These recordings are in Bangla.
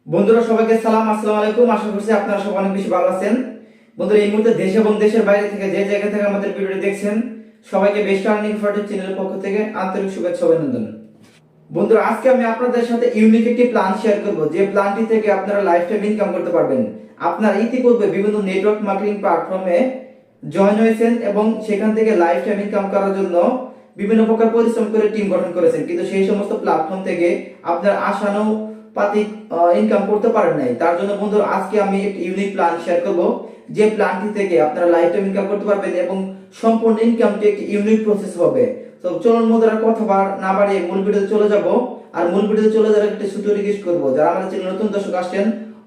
বন্ধুরা সবাইকে সালাম, আসসালামু আলাইকুম। আশা করছি আপনারা সবাই অনেক বেশি ভালো আছেন। বন্ধুরা এই মুহূর্তে দেশ এবং দেশের বাইরে থেকে যে জায়গা থেকে আমাদের ভিডিওটি দেখছেন, সবাইকে বেস্ট আর্নিং ফর চ্যানেলের পক্ষ থেকে আন্তরিক শুভেচ্ছা ও অভিনন্দন। বন্ধুরা আজকে আমি আপনাদের সাথে ইউনিক একটি প্ল্যান শেয়ার করব, যে প্ল্যানটি থেকে আপনারা লাইফ টাইম ইনকাম করতে পারবেন। আপনারা ইতিপূর্বে বিভিন্ন নেটওয়ার্ক মার্কেটিং প্ল্যাটফর্মে জয়েন হয়েছেন এবং সেখান থেকে লাইফ টাইম ইনকাম করার জন্য বিভিন্ন প্রকার পরিশ্রম করে টিম গঠন করেছেন, কিন্তু সেই সমস্ত প্ল্যাটফর্ম থেকে আপনার আশানুপাতিক ইনকাম করতে পারেন নাই। তার জন্য বন্ধুরা আজকে আমি একটি ইউনিক প্ল্যান শেয়ার করব, যে প্ল্যানটি থেকে আপনারা লাইফ টাইম ইনকাম করতে পারবেন এবং সম্পূর্ণ ইনকামটি একটি ইউনিক প্রসেস হবে। তো চলুন বন্ধুরা কথা না বাড়িয়ে মূল ভিডিওতে চলে যাব। আর মূল ভিডিওতে চলে যাওয়ার একটা ছোট রিকোয়েস্ট করব, যারা আমাদের চ্যানেলে নতুন দর্শক আসছেন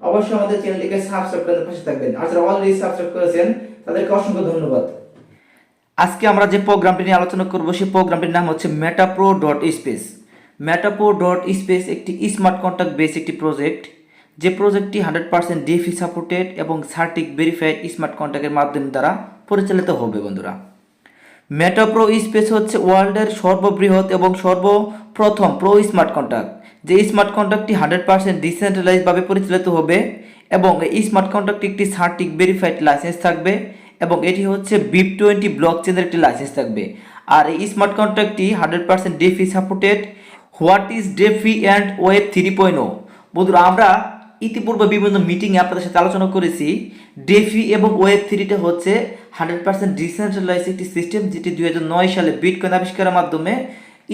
অবশ্যই আমাদের চ্যানেলটিকে সাবস্ক্রাইব করে পাশে থাকবেন, আর যারা অলরেডি সাবস্ক্রাইব করেছেন তাদেরকে অসংখ্য ধন্যবাদ। আজকে আমরা যে প্রোগ্রামটি নিয়ে আলোচনা করব সেই প্রোগ্রামটির নাম হচ্ছে metapro.space। metapro.space একটি স্মার্ট কন্ট্রাক্ট বেস একটি প্রজেক্ট, যে প্রজেক্টটি 100% ডিএফি সাপোর্টেড এবং সার্টিক ভেরিফাইড স্মার্ট কন্ট্রাক্টের মাধ্যম দ্বারা পরিচালিত হবে। বন্ধুরা মেটাপ্রো স্পেস হচ্ছে ওয়ার্ল্ডের সর্ববৃহৎ এবং সর্বপ্রথম প্রো স্মার্ট কন্ট্রাক্ট। যে স্মার্ট কন্ট্রাক্টটি 100% ডিসেন্ট্রালাইজভাবে পরিচালিত হবে এবং এই স্মার্ট কন্ট্রাক্টটি একটি সার্টিক ভেরিফাইড লাইসেন্স থাকবে এবং এটি হচ্ছে BIP20 ব্লকচেনের একটি লাইসেন্স থাকবে। আর এই স্মার্ট কন্ট্রাক্টটি 100% DeFi supported. What is DeFi and web 3.0? বন্ধুরা আমরা ইতিপূর্বে বিভিন্ন মিটিংয়ে আপনাদের সাথে আলোচনা করেছি, ডেফি এবং ওয়েব থ্রিটা হচ্ছে 100% ডিসেন্ট্রালাইজ একটি সিস্টেম, যেটি 2009 সালে বিটকয়েন আবিষ্কারের মাধ্যমে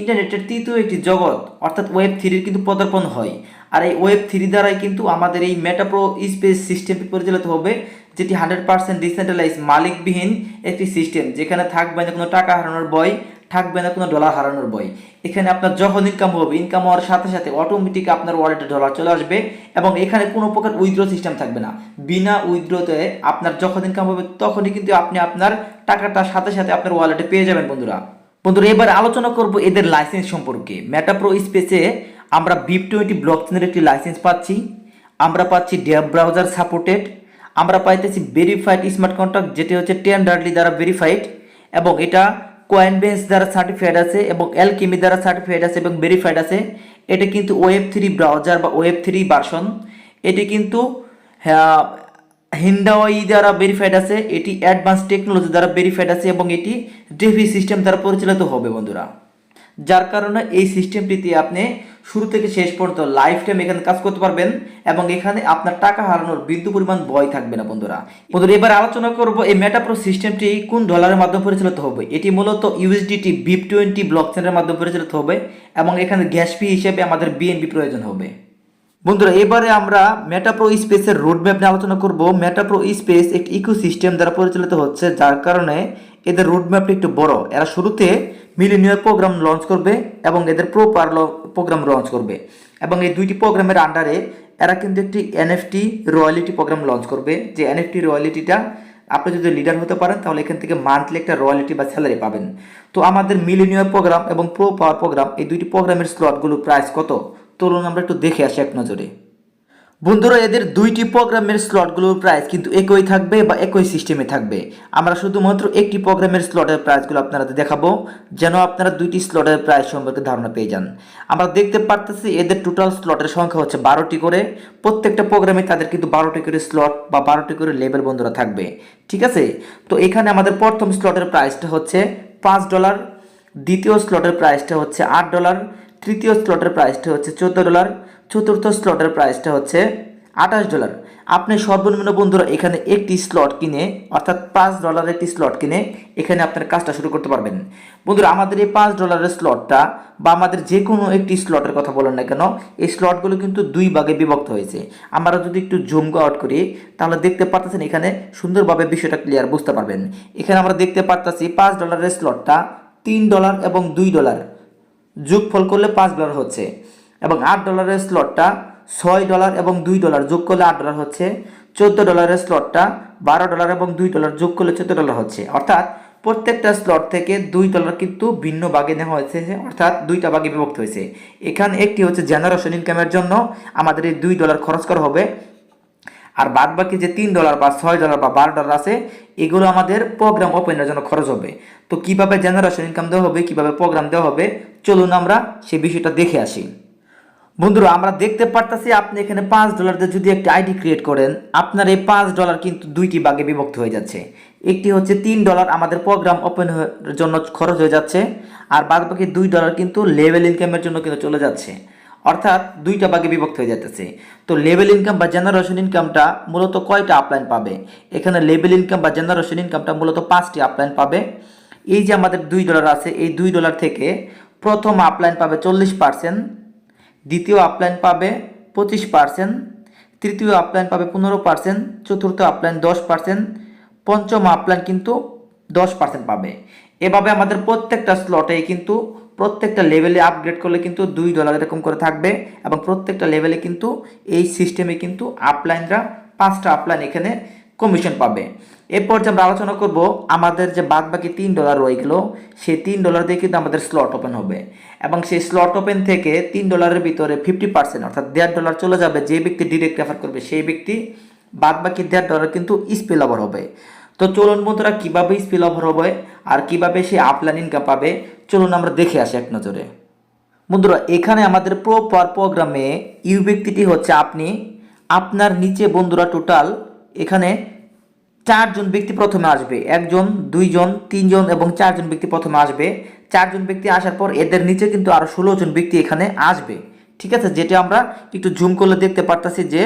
ইন্টারনেটের তৃতীয় একটি জগৎ অর্থাৎ ওয়েব থ্রির কিন্তু পদার্পণ হয়। আর এই ওয়েব থ্রি দ্বারাই কিন্তু আমাদের এই মেটাপ্রো স্পেস সিস্টেমটি পরিচালিত হবে, যেটি 100% ডিসেন্ট্রালাইজ মালিকবিহীন একটি সিস্টেম, যেখানে থাকবে না কোনো টাকা হারানোর ভয়, থাকবে না কোনো ডলার হারানোর ভয়। এখানে আপনার যখন ইনকাম হবে, ইনকাম হওয়ার সাথে সাথে অটোমেটিক আপনার ওয়ালেটে ডলার চলে আসবে এবং এখানে কোনো প্রকার উইথড্র সিস্টেম থাকবে না। বিনা উইথড্রতে আপনার যখন ইনকাম হবে তখনই কিন্তু আপনি আপনার টাকাটার সাথে সাথে আপনার ওয়ালেটে পেয়ে যাবেন। বন্ধুরা এবার আলোচনা করব এদের লাইসেন্স সম্পর্কে। মেটাপ্রো স্পেসে আমরা BIP20 ব্লকচেনের একটি লাইসেন্স পাচ্ছি, আমরা পাচ্ছি ডেভ ব্রাউজার সাপোর্টেড, আমরা পাইতেছি ভেরিফাইড স্মার্ট কন্ট্রাক্ট, যেটি হচ্ছে টেন্ডারলি দ্বারা ভেরিফাইড এবং এটা কয়েনবেস দ্বারা সার্টিফাইড আছে এবং অ্যালকেমি দ্বারা সার্টিফাইড আছে এবং ভেরিফাইড আছে। এটা কিন্তু ওয়েব থ্রি ব্রাউজার বা ওয়েব থ্রি ভার্সন। এটি কিন্তু হিন্দাওয়াই দ্বারা ভেরিফাইড আছে, এটি অ্যাডভান্স টেকনোলজি দ্বারা ভেরিফাইড আছে এবং এটি ডেভি সিস্টেম দ্বারা পরিচালিত হবে। বন্ধুরা যার কারণে এই সিস্টেমটিতে আপনি শুরু থেকে শেষ পর্যন্ত লাইফ টাইম এখানে কাজ করতে পারবেন এবং এখানে আপনার টাকা হারানোর বিন্দু পরিমাণ ভয় থাকবে না। বন্ধুরা এবার আলোচনা করব এই মেটাপ্রো সিস্টেমটি কোন ডলারের মাধ্যমে পরিচালিত হবে। এটি মূলত ইউএসডিটি BIP20 ব্লকচেনের মাধ্যমে পরিচালিত হবে এবং এখানে গ্যাস ফি হিসেবে আমাদের বিএনবি প্রয়োজন হবে। বন্ধুরা এবারে আমরা মেটাপ্রো স্পেসের রোডম্যাপ নিয়ে আলোচনা করব। মেটাপ্রো স্পেস একটি ইকোসিস্টেম দ্বারা পরিচালিত হচ্ছে, যার কারণে এদের রোডম্যাপটা একটু বড়। এরা শুরুতে মিলেনিয়ার প্রোগ্রাম লঞ্চ করবে এবং এদের প্রপার প্রোগ্রাম লঞ্চ করবে এবং এই দুইটি প্রোগ্রামের আন্ডারে এরা কিন্তু একটি এনএফটি রয়্যালিটি প্রোগ্রাম লঞ্চ করবে। যে এনএফটি রয়্যালিটিটা আপনি যদি লিডার হতে পারেন তাহলে এখান থেকে মান্থলি একটা রয়্যালিটি বা স্যালারি পাবেন। তো আমাদের মিলেনিয়ার প্রোগ্রাম এবং প্রো পাওয়ার প্রোগ্রাম এই দুইটি প্রোগ্রামের স্লটগুলো প্রাইস কত, চলুন আমরা একটু দেখে আসি এক নজরে। বন্ধুরা এদের দুইটি প্রোগ্রামের স্লটগুলোর প্রাইস কিন্তু একই থাকবে বা একই সিস্টেমে থাকবে। আমরা শুধুমাত্র একটি প্রোগ্রামের স্লটের প্রাইসগুলো আপনাদের দেখাবো, যেন আপনারা দুইটি স্লটের প্রাইস সম্পর্কে ধারণা পেয়ে যান। আমরা দেখতে পারতেছি এদের টোটাল স্লটের সংখ্যা হচ্ছে 12টি করে। প্রত্যেকটা প্রোগ্রামে তাদের কিন্তু 12টি করে স্লট বা 12টি করে লেভেল বন্ধুরা থাকবে, ঠিক আছে। তো এখানে আমাদের প্রথম স্লটের প্রাইসটা হচ্ছে $5, দ্বিতীয় স্লটের প্রাইসটা হচ্ছে $8, তৃতীয় স্লটের প্রাইসটা হচ্ছে $14, চতুর্থ স্লটের প্রাইসটা হচ্ছে $28। আপনি সর্বনিম্ন বন্ধুরা এখানে একটি স্লট কিনে অর্থাৎ $5 একটি স্লট কিনে এখানে আপনার কাজটা শুরু করতে পারবেন। বন্ধুরা আমাদের এই $5 স্লটটা বা আমাদের যে কোনো একটি স্লটের কথা বলেন না কেন, এই স্লটগুলো কিন্তু দুই ভাগে বিভক্ত হয়েছে। আমরা যদি একটু জুম আউট করি তাহলে দেখতে পাচ্ছেন এখানে সুন্দরভাবে বিষয়টা ক্লিয়ার বুঝতে পারবেন। এখানে আমরা দেখতে পাচ্ছি $5 স্লটটা $3 এবং $2 যোগফল করলে $5 হচ্ছে এবং $8 স্লটটা $6 এবং $2 যোগ করলে $8 হচ্ছে। $14 স্লটটা $12 এবং $2 যোগ করলে $14 হচ্ছে। অর্থাৎ প্রত্যেকটা স্লট থেকে $2 কিন্তু ভিন্ন ভাগে নেওয়া হয়েছে, অর্থাৎ দুইটা ভাগে বিভক্ত হয়েছে। এখানে একটি হচ্ছে জেনারেশন ইনকামের জন্য আমাদের এই $2 খরচ করা হবে, আর বাদ বাকি যে $3 বা $6 বা $12 আছে এগুলো আমাদের প্রোগ্রাম ওপেনের জন্য খরচ হবে। তো কিভাবে জেনারেশন ইনকাম দেওয়া হবে, কিভাবে প্রোগ্রাম দেওয়া হবে, চলুন আমরা সেই বিষয়টা দেখে আসি। বন্ধুরা আমরা দেখতে পারতাছি আপনি এখানে $5 দিয়ে যদি একটা আইডি ক্রিয়েট করেন, আপনার এই $5 কিন্তু দুইটি ভাগে বিভক্ত হয়ে যাচ্ছে। একটি হচ্ছে $3 আমাদের প্রোগ্রাম ওপেন জন্য খরচ হয়ে যাচ্ছে, আর বাদ বাকি $2 কিন্তু লেভেল ইনকামের জন্য কিন্তু চলে যাচ্ছে। অর্থাৎ দুইটা ভাগে বিভক্ত হয়ে যাচ্ছে। তো লেভেল ইনকাম বা জেনারেশন ইনকামটা মূলত কয়টা আপলাইন পাবে? এখানে লেভেল ইনকাম বা জেনারেশন ইনকামটা মূলত 5টি আপলাইন পাবে। এই যে আমাদের $2 আছে, এই $2 থেকে প্রথম আপলাইন পাবে 40%, দ্বিতীয় আপলাইন পাবে 25%, তৃতীয় আপলাইন পাবে 15%, চতুর্থ আপলাইন 10%, পঞ্চম আপলাইন কিন্তু 10% পাবে। এভাবে আমাদের প্রত্যেকটা স্লটে কিন্তু প্রত্যেকটা লেভেলে আপগ্রেড করলে কিন্তু $2 এরকম করে থাকবে, এবং প্রত্যেকটা লেভেলে কিন্তু এই সিস্টেমে কিন্তু আপলাইনরা 5টা আপলাইন এখানে কমিশন পাবে। এরপর যে আমরা আলোচনা করব আমাদের যে বাদ বাকি $3 রয়ে গেল, সেই $3 দিয়ে কিন্তু আমাদের স্লট ওপেন হবে, এবং সেই স্লট ওপেন থেকে $3 ভিতরে 50% অর্থাৎ $1.5 চলে যাবে যে ব্যক্তি ডিরেক্ট রেফার করবে, সেই ব্যক্তি বাদ বাকি $1.5 কিন্তু স্পিল ওভার হবে। তো চলুন বন্ধুরা কীভাবে স্পিল ওভার হবে আর কিভাবে সে আপলাইন ইনকাম পাবে, চলুন আমরা দেখে আসি এক নজরে। বন্ধুরা এখানে আমাদের প্রোগ্রামে ইউ ব্যক্তিটি হচ্ছে আপনি। আপনার নিচে বন্ধুরা টোটাল এখানে 4জন ব্যক্তি প্রথমে আসবে, 1জন 2জন 3জন এবং 4জন ব্যক্তি প্রথমে আসবে। 4জন ব্যক্তি আসার পর এদের নিচে কিন্তু আরও 16জন ব্যক্তি এখানে আসবে। ঠিক আছে, যেটা আমরা একটু জুম করলে দেখতে পারতেছি যে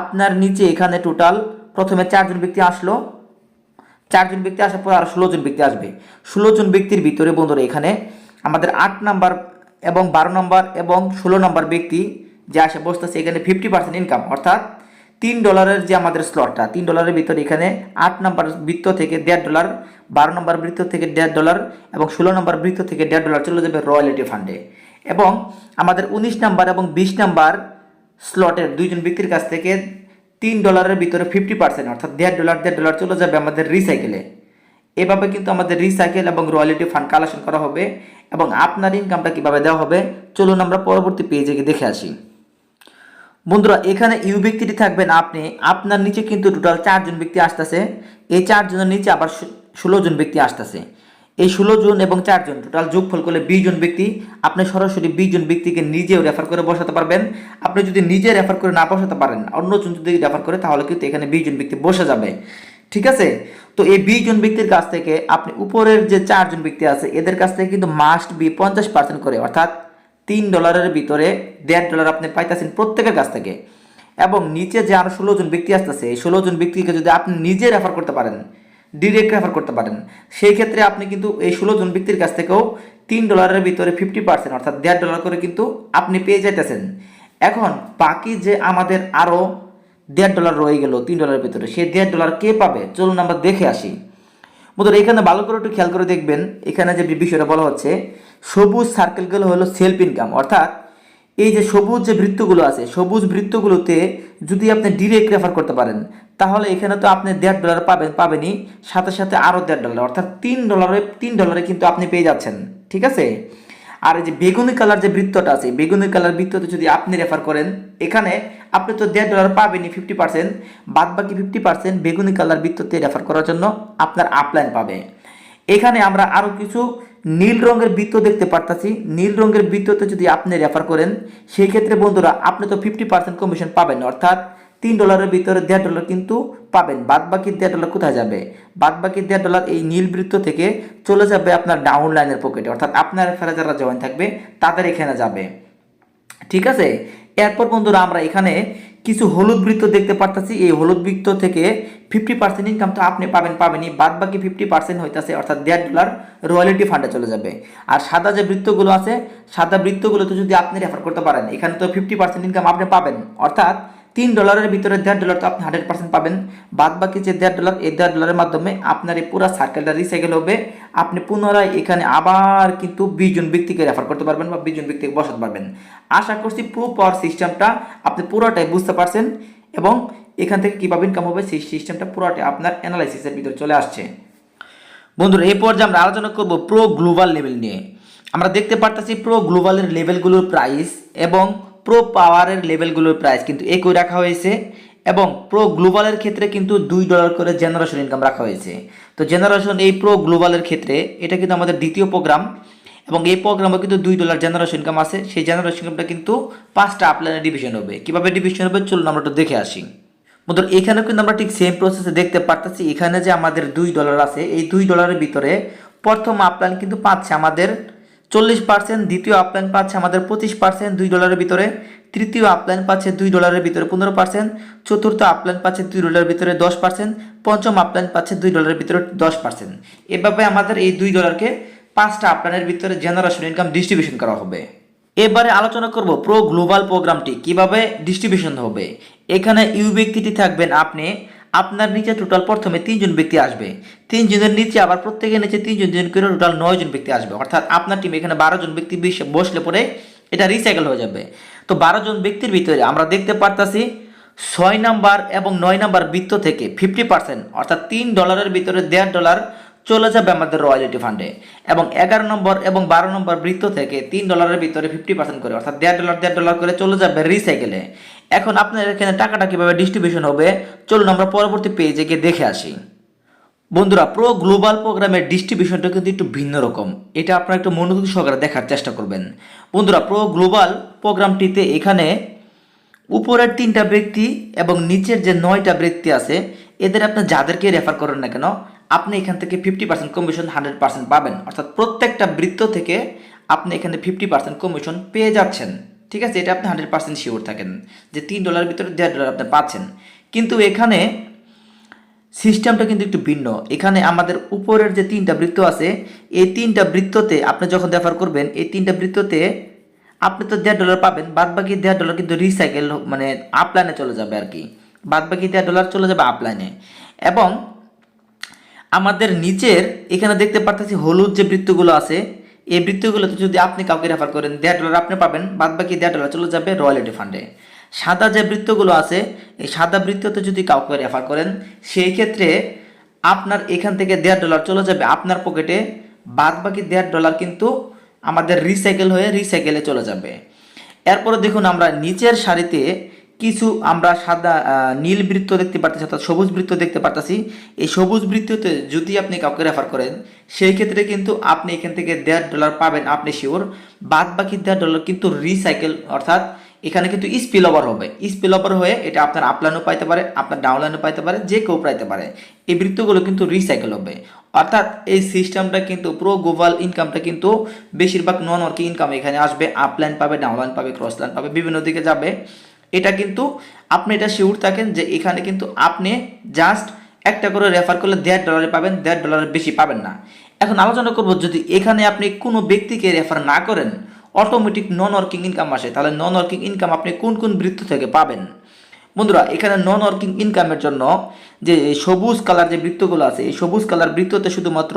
আপনার নিচে এখানে টোটাল প্রথমে 4জন ব্যক্তি আসলো, 4জন ব্যক্তি আসার পর আরও 16জন ব্যক্তি আসবে। 16জন ব্যক্তির ভিতরে বন্ধুরা এখানে আমাদের 8 নাম্বার এবং 12 নম্বর এবং 16 নম্বর ব্যক্তি যে আসে বসতেছে, এখানে 50% ইনকাম, অর্থাৎ $3 যে আমাদের স্লটটা, $3 ভিতরে এখানে 8 নম্বর বৃত্ত থেকে $1.5, 12 নম্বর বৃত্ত থেকে $1.5 এবং 16 নম্বর বৃত্ত থেকে $1.5 চলে যাবে রয়্যালিটি ফান্ডে। এবং আমাদের 19 নাম্বার এবং 20 নাম্বার স্লটের 2জন ব্যক্তির কাছ থেকে $3 ভিতরে 50% অর্থাৎ $1.5 চলে যাবে আমাদের রিসাইকেলে। এভাবে কিন্তু আমাদের রিসাইকেল এবং রয়্যালিটি ফান্ড কালেকশন করা হবে। এবং আপনার ইনকামটা কীভাবে দেওয়া হবে চলুন আমরা পরবর্তী পেজে গিয়ে দেখে আসি। বন্ধুরা এখানে ইউ ব্যক্তিটি থাকবেন আপনি, আপনার নিচে কিন্তু টোটাল 4জন ব্যক্তি আসতেছে, এই 4জনের নিচে আবার 16জন ব্যক্তি আসতেছে। এই 16জন এবং 4জন টোটাল যোগফল করলে 20জন ব্যক্তি। আপনি সরাসরি 20জন ব্যক্তিকে নিজেও রেফার করে বসাতে পারবেন। আপনি যদি নিজে রেফার করে না বসাতে পারেন, অন্যজন যদি রেফার করে, তাহলে কিন্তু এখানে 20জন ব্যক্তি বসে যাবে। ঠিক আছে, তো এই 20জন ব্যক্তির কাছ থেকে আপনি উপরের যে 4জন ব্যক্তি আছে এদের কাছ থেকে কিন্তু মাস্ট বি 50% করে, অর্থাৎ $3 ভিতরে $1.5 আপনি পাইতেছেন প্রত্যেকের কাছ থেকে। এবং নিচে যে আরও 16জন ব্যক্তি আসতেছে, এই 16জন ব্যক্তিকে যদি আপনি নিজে রেফার করতে পারেন, ডিরেক্ট রেফার করতে পারেন, সেই ক্ষেত্রে আপনি কিন্তু এই 16জন ব্যক্তির কাছ থেকেও $3 ভিতরে 50% অর্থাৎ $1.5 করে কিন্তু আপনি পেয়ে যাইতেছেন। এখন বাকি যে আমাদের আরও $1.5 রয়ে গেল $3 ভিতরে, সেই $1.5 কে পাবে চলুন আমরা দেখে আসি। বন্ধুরা এখানে ভালো করে একটু খেয়াল করে দেখবেন, এখানে যে বিষয়টা বলা হচ্ছে সবুজ সার্কেলগুলো হলো সেলফ ইনকাম, অর্থাৎ এই যে সবুজ যে বৃত্তগুলো আছে, সবুজ বৃত্তগুলোতে যদি আপনি ডিরেক্ট রেফার করতে পারেন, তাহলে এখানে তো আপনি $1.5 পাবেনই, সাথে সাথে আরও $1.5 অর্থাৎ $3 কিন্তু আপনি পেয়ে যাচ্ছেন। ঠিক আছে, আর এই যে বেগুনি কালার যে বৃত্তটা আছে, বেগুনি কালার বৃত্ততে যদি আপনি রেফার করেন, এখানে আপনি তো $1.5 পাবেনই 50%, বাদ বাকি 50% বেগুনি কালার বৃত্ততে রেফার করার জন্য আপনার আপলাইন পাবে। এখানে আমরা আরও কিছু নীল রঙের বৃত্ত দেখতে পারতাছি, নীল রঙের বৃত্ততে যদি আপনি রেফার করেন, সেই ক্ষেত্রে বন্ধুরা আপনি তো 50% কমিশন পাবেন, অর্থাৎ $3 ভিতরে $1.5 কিন্তু পাবেন। বাদ বাকি $1.5 কোথায় যাবে? বাদ বাকি $1.5 এই নীল বৃত্ত থেকে চলে যাবে আপনার ডাউন লাইনের পকেটে, অর্থাৎ আপনার রেফারে যারা জয়েন থাকবে তাদের এখানে যাবে। ঠিক আছে, এরপর বন্ধুরা আমরা এখানে কিছু হলুদ বৃত্ত দেখতে পারতেছি, এই হলুদ বৃত্ত থেকে 50% ইনকাম তো আপনি পাবেনই, বাদ বাকি 50% হইতেছে অর্থাৎ $1.5 রয়্যালিটি ফান্ডে চলে যাবে। আর সাদা যে বৃত্তগুলো আছে, সাদা বৃত্তগুলোতে যদি আপনি রেফার করতে পারেন, এখানে তো 50% ইনকাম আপনি পাবেন, অর্থাৎ $3 ভিতরে $1.5 তো আপনি 100% পাবেন। বাদ বাকি যে $1.5 এই $1.5 মাধ্যমে আপনার এই পুরো সার্কেলটা রিসাইকেল হবে। আপনি পুনরায় এখানে আবার কিন্তু 20জন ব্যক্তিকে রেফার করতে পারবেন বা 20জন ব্যক্তিকে বসাতে পারবেন। আশা করছি প্রো পাওয়ার সিস্টেমটা আপনি পুরোটাই বুঝতে পারছেন, এবং এখান থেকে কীভাবে ইনকাম হবে সেই সিস্টেমটা পুরোটাই আপনার অ্যানালাইসিসের ভিতরে চলে আসছে। বন্ধুরা এই পর্যায়ে আমরা আলোচনা করব প্রো গ্লোবাল লেভেল নিয়ে। আমরা দেখতে পারতেছি প্রো গ্লোবালের লেভেলগুলোর প্রাইস এবং প্রো পাওয়ারের লেভেলগুলোর প্রাইস কিন্তু একই রাখা হয়েছে, এবং প্রো গ্লোবালের ক্ষেত্রে কিন্তু $2 করে জেনারেশন ইনকাম রাখা হয়েছে। তো জেনারেশন এই প্রো গ্লোবালের ক্ষেত্রে এটা কিন্তু আমাদের দ্বিতীয় প্রোগ্রাম, এবং এই প্রোগ্রামে কিন্তু $2 জেনারেশন ইনকাম আছে। সেই জেনারেশন ইনকামটা কিন্তু 5টা আপলাইনে ডিভিশন হবে। কিভাবে ডিভিশন হবে চলুন আমরা একটু দেখে আসি। বন্ধুরা এখানেও কিন্তু আমরা ঠিক সেম প্রসেসে দেখতে পারতেছি। এখানে যে আমাদের $2 আছে, এই $2 ভিতরে প্রথম আপলাইন কিন্তু পাচ্ছে আমাদের 40%, দ্বিতীয় আপলাইন পাচ্ছে আমাদের 25% $2 ভিতরে, তৃতীয় আপলাইন পাচ্ছে $2 ভিতরে 15%, চতুর্থ আপলাইন পাচ্ছে $2 ভিতরে 10%, পঞ্চম আপলাইন পাচ্ছে $2 ভিতরে 10%। এভাবে আমাদের এই $2কে 5টা আপলাইনের ভিতরে জেনারেশন ইনকাম ডিস্ট্রিবিউশন করা হবে। এবারে আলোচনা করব প্রো গ্লোবাল প্রোগ্রামটি কিভাবে ডিস্ট্রিবিউশন হবে। এখানে ইউ ব্যক্তিটি থাকবেন আপনি, আপনার নিচে টোটাল প্রথমে 3জন ব্যক্তি আসবে, 3জনের নিচে আবার প্রত্যেকের নিচে 3জন করে টোটাল 9জন ব্যক্তি আসবে। অর্থাৎ আপনার টিমে এখানে 12জন ব্যক্তি বসলে পরে এটা রিসাইকেল হয়ে যাবে। তো 12জন ব্যক্তির ভিতরে আমরা দেখতে পারতাছি 6 নাম্বার এবং 9 নাম্বার বৃত্ত থেকে 50% অর্থাৎ $3 ভিতরে $1.5 চলে যাবে আমাদের রয়্যালিটি ফান্ডে, এবং 11 নম্বর এবং 12 নম্বর বৃত্ত থেকে $3 ভিতরে 50% করে অর্থাৎ $1.5 করে চলে যাবে রিসাইকেলে। এখন আপনার এখানে টাকাটা কিভাবে ডিস্ট্রিবিউশন হবে চলুন আমরা পরবর্তী পেজে গিয়ে দেখে আসি। বন্ধুরা প্রো গ্লোবাল প্রোগ্রামের ডিস্ট্রিবিউশনটা কিন্তু একটু ভিন্ন রকম, এটা আপনারা একটু মনোযোগ সহকারে দেখার চেষ্টা করবেন। বন্ধুরা প্রো গ্লোবাল প্রোগ্রামটিতে এখানে উপরের 3টা ব্যক্তি এবং নিচের যে 9টা ব্যক্তি আছে এদের আপনি যাদেরকে রেফার করেন না কেন আপনি এখান থেকে 50% কমিশন 100% পাবেন। অর্থাৎ প্রত্যেকটা বৃত্ত থেকে আপনি এখানে 50% কমিশন পেয়ে যাচ্ছেন। ঠিক আছে, এটা আপনি 100% শিওর থাকেন যে $3 ভিতরে $1.5 আপনি পাচ্ছেন। কিন্তু এখানে সিস্টেমটা কিন্তু একটু ভিন্ন। এখানে আমাদের উপরের যে 3টা বৃত্ত আছে এই 3টা বৃত্ততে আপনি যখন রেফার করবেন এই 3টা বৃত্ততে আপনি তো $1.5 পাবেন, বাদ বাকি $1.5 কিন্তু রিসাইকেল মানে আপলাইনে চলে যাবে আর কি, বাদ বাকি $1.5 চলে যাবে আপলাইনে। এবং আমাদের নিচের এখানে দেখতে পারতেছি হলুদ যে বৃত্তগুলো আছে এই বৃত্তগুলোতে যদি আপনি কাউকে রেফার করেন $1.5 আপনি পাবেন, বাদ বাকি $1.5 চলে যাবে রয়্যালিটি ফান্ডে। সাদা যে বৃত্তগুলো আছে এই সাদা বৃত্ততে যদি কাউকে রেফার করেন সেই ক্ষেত্রে আপনার এখান থেকে $1.5 চলে যাবে আপনার পকেটে, বাদ বাকি $1.5 কিন্তু আমাদের রিসাইকেল হয়ে রিসাইকেলে চলে যাবে। এরপরে দেখুন আমরা নিচের সারিতে কিছু আমরা সাদা নীল বৃত্ত দেখতে পারতেছি অর্থাৎ সবুজ বৃত্ত দেখতে পারতেছি। এই সবুজ বৃত্ততে যদি আপনি কাউকে রেফার করেন সেই ক্ষেত্রে কিন্তু আপনি এখান থেকে $1.5 পাবেন আপনি শিওর, বাদ বাকি $1.5 কিন্তু রিসাইকেল অর্থাৎ এখানে কিন্তু স্পিল ওভার হবে, স্পিল ওভার হয়ে এটা আপনার আপলাইনও পাইতে পারে আপনার ডাউনলাইনও পাইতে পারে, যে কেউ পাইতে পারে। এই বৃত্তগুলো কিন্তু রিসাইকেল হবে। অর্থাৎ এই সিস্টেমটা কিন্তু প্রো গ্লোবাল ইনকামটা কিন্তু বেশিরভাগ নন ওয়ার্কিং ইনকাম এখানে আসবে, আপলাইন পাবে ডাউনলাইন পাবে ক্রসলাইন পাবে বিভিন্ন দিকে যাবে। এটা কিন্তু আপনি এটা শিওর থাকেন যে এখানে কিন্তু আপনি জাস্ট একটা করে রেফার করলে $1.5 পাবেন, $1.5 বেশি পাবেন না। এখন আলোচনা করব যদি এখানে আপনি কোনো ব্যক্তিকে রেফার না করেন অটোমেটিক নন ওয়ার্কিং ইনকাম আসে, তাহলে নন ওয়ার্কিং ইনকাম আপনি কোন কোন বৃত্ত থেকে পাবেন। বন্ধুরা এখানে নন ওয়ার্কিং ইনকামের জন্য যে সবুজ কালার যে বৃত্তগুলো আছে এই সবুজ কালার বৃত্ততে শুধুমাত্র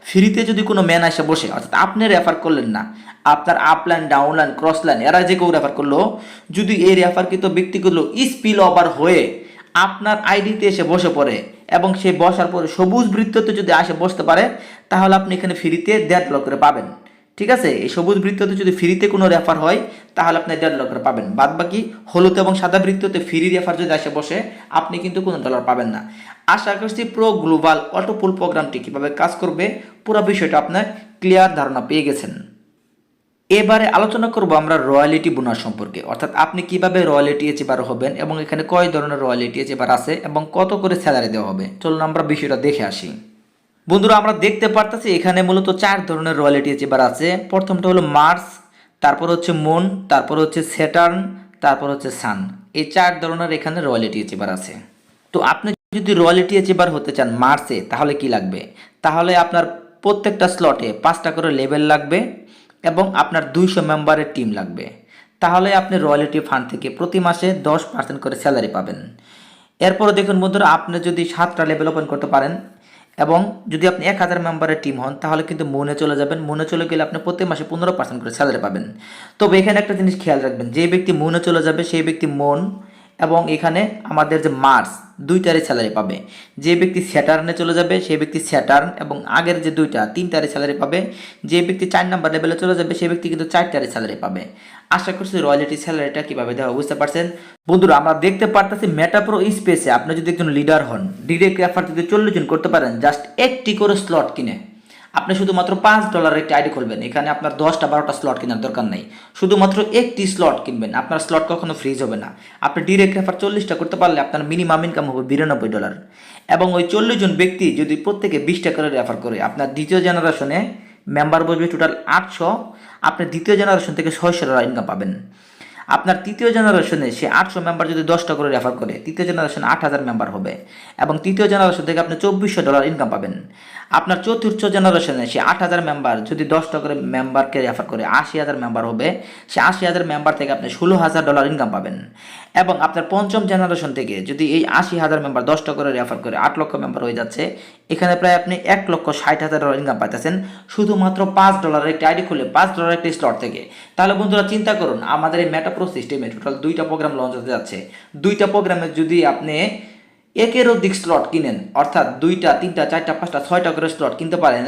ফ্রিতে যদি কোনো ম্যান এসে বসে অর্থাৎ আপনি রেফার করলেন না, আপনার আপলাইন ডাউনলাইন ক্রসলাইন এরা যে কেউ রেফার করলো, যদি এই রেফারকৃত ব্যক্তিগুলো স্পিল ওভার হয়ে আপনার আইডিতে এসে বসে পড়ে এবং সে বসার পরে সবুজ বৃত্ততে যদি আসে বসতে পারে তাহলে আপনি এখানে ফ্রিতে $1.5 করে পাবেন। ঠিক আছে, এই সবুজ বৃত্ততে যদি ফ্রিতে কোনো রেফার হয় তাহলে আপনি $1.5 করে পাবেন, বাদ বাকি হলুদ এবং সাদা বৃত্ততে ফ্রি রেফার যদি আসে বসে আপনি কিন্তু কোনো ডলার পাবেন না। আশা করছি প্রো গ্লোবাল অটোপুল প্রোগ্রামটি কীভাবে কাজ করবে পুরো বিষয়টা আপনার ক্লিয়ার ধারণা পেয়ে গেছেন। এবারে আলোচনা করব আমরা রয়্যালিটি বোনাস সম্পর্কে, অর্থাৎ আপনি কিভাবে রয়্যালিটি এচিভার হবেন এবং এখানে কয় ধরনের রয়্যালিটি এচিভার আছে এবং কত করে স্যালারি দেওয়া হবে। চলুন আমরা বিষয়টা দেখে আসি। বন্ধুরা আমরা দেখতে পারতেছি এখানে মূলত 4 ধরনের রয়্যালিটি এচিভার আছে। প্রথমটা হলো মার্স, তারপর হচ্ছে মুন, তারপর হচ্ছে স্যাটার্ন, তারপর হচ্ছে সান। এই 4 ধরনের এখানে রয়্যালিটি এচিভার আছে। তো আপনি যদি রয়্যালিটি এচিভার হতে চান মার্সে তাহলে কি লাগবে, তাহলে আপনার প্রত্যেকটা স্লটে 5টা করে লেভেল লাগবে এবং আপনার 200 মেম্বারের টিম লাগবে, তাহলে আপনি রয়্যালিটি ফান্ড থেকে প্রতি মাসে 10% করে স্যালারি পাবেন। এরপরে দেখুন বন্ধুরা আপনি যদি 7টা লেভেল ওপেন করতে পারেন এবং যদি আপনি 1000 মেম্বারের টিম হন তাহলে কিন্তু মনে চলে যাবেন, মনে চলে গেলে আপনি প্রতি মাসে 15% করে স্যালারি পাবেন। তবে এখানে একটা জিনিস খেয়াল রাখবেন, যে ব্যক্তি মনে চলে যাবে সেই ব্যক্তি মন এবং এখানে আমাদের যে মার্স দুইটারই স্যালারি পাবে, যে ব্যক্তি স্যাটার্নে চলে যাবে সেই ব্যক্তি স্যাটার্ন এবং আগের যে 3টারই স্যালারি পাবে, যে ব্যক্তি 4 নাম্বার লেভেলে চলে যাবে সেই ব্যক্তি কিন্তু 4টারই স্যালারি পাবে। আশা করছি রয়্যালিটি স্যালারিটা কীভাবে দেওয়া বুঝতে পারছেন। বন্ধুরা আমরা দেখতে পারতেছি মেটাপ্রো স্পেসে আপনি যদি একজন লিডার হন ডিরেক্ট রেফার যদি 40 জন করতে পারেন জাস্ট একটি করে স্লট কিনে আপনি শুধুমাত্র $5 একটি আইডি খুলবেন, এখানে আপনার 10টা-12টা স্লট কেনার দরকার নেই, শুধুমাত্র একটি স্লট কিনবেন, আপনার স্লট কখনো ফ্রিজ হবে না। আপনি ডিরেক্ট রেফার 40টা করতে পারলে আপনার মিনিমাম ইনকাম হবে $92, এবং ওই 40 জন ব্যক্তি যদি প্রত্যেকে 20টা করে রেফার করে, আপনার দ্বিতীয় জেনারেশনে মেম্বার বসবে টোটাল 800, আপনি দ্বিতীয় জেনারেশন থেকে $600 ইনকাম পাবেন। আপনার তৃতীয় জেনারেশনে সে 800 মেম্বার যদি 10টা করে রেফার করে, তৃতীয় জেনারেশনে 8000 মেম্বার হবে, এবং তৃতীয় জেনারেশন থেকে আপনি $2400 ইনকাম পাবেন। আপনার চতুর্থ জেনারেশনে সে 8000 মেম্বার যদি 10টা করে মেম্বারকে রেফার করে 80,000 মেম্বার হবে, সে 80,000 মেম্বার থেকে আপনি $16,000 ইনকাম পাবেন। এবং আপনার পঞ্চম জেনারেশন থেকে যদি এই 80,000 মেম্বার 10টা করে রেফার করে 8 লক্ষ মেম্বার হয়ে যাচ্ছে, এখানে প্রায় আপনি $1,60,000 ইনকাম পাইতেছেন শুধুমাত্র $5 একটি আইডি খুলে, $5 একটি স্লট থেকে। তাহলে বন্ধুরা চিন্তা করুন, আমাদের এই মেটাপ্রো সিস্টেমে টোটাল 2টা প্রোগ্রাম লঞ্চ হতে যাচ্ছে। 2টা প্রোগ্রামে যদি আপনি একের অধিক স্লট কিনেন, অর্থাৎ 2টা, 3টা, 4টা, 5টা, 6টা করে স্লট কিনতে পারেন,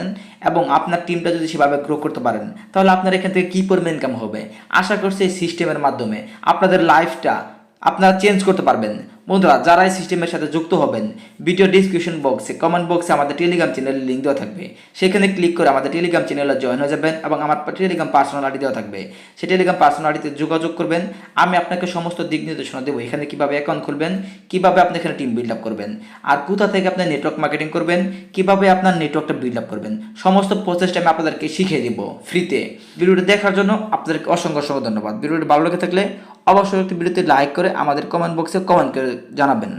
এবং আপনার টিমটা যদি সেভাবে গ্রো করতে পারেন, তাহলে আপনার এখান থেকে কী পরিমাণ ইনকাম হবে। আশা করছি এই সিস্টেমের মাধ্যমে আপনাদের লাইফটা আপনারা চেঞ্জ করতে পারবেন। বন্ধুরা, যারা এই সিস্টেমের সাথে যুক্ত হবেন, ভিডিও ডিসক্রিপশন বক্সে, কমেন্ট বক্সে আমাদের টেলিগ্রাম চ্যানেলের লিঙ্ক দেওয়া থাকবে, সেখানে ক্লিক করে আমাদের টেলিগ্রাম চ্যানেলে জয়েন হয়ে যাবেন, এবং আমার টেলিগ্রাম পার্সোনাল আইডি দেওয়া থাকবে, সেই টেলিগ্রাম পার্সোনাল আইডিতে যোগাযোগ করবেন। আমি আপনাকে সমস্ত দিক নির্দেশনা দেবো, এখানে কীভাবে অ্যাকাউন্ট খুলবেন, কীভাবে আপনি এখানে টিম বিল্ড আপ করবেন, আর কোথা থেকে আপনি নেটওয়ার্ক মার্কেটিং করবেন, কীভাবে আপনার নেটওয়ার্কটা বিল্ড আপ করবেন, সমস্ত প্রসেসটা আমি আপনাদেরকে শিখিয়ে দিব ফ্রিতে। ভিডিওটি দেখার জন্য আপনাদেরকে অসংখ্য অসংখ্য ধন্যবাদ। ভিডিওটি ভালো লেগে থাকলে অবশ্যই একটি ভিডিওতে লাইক করে আমাদের কমেন্ট বক্সে কমেন্ট করে জানাবেন।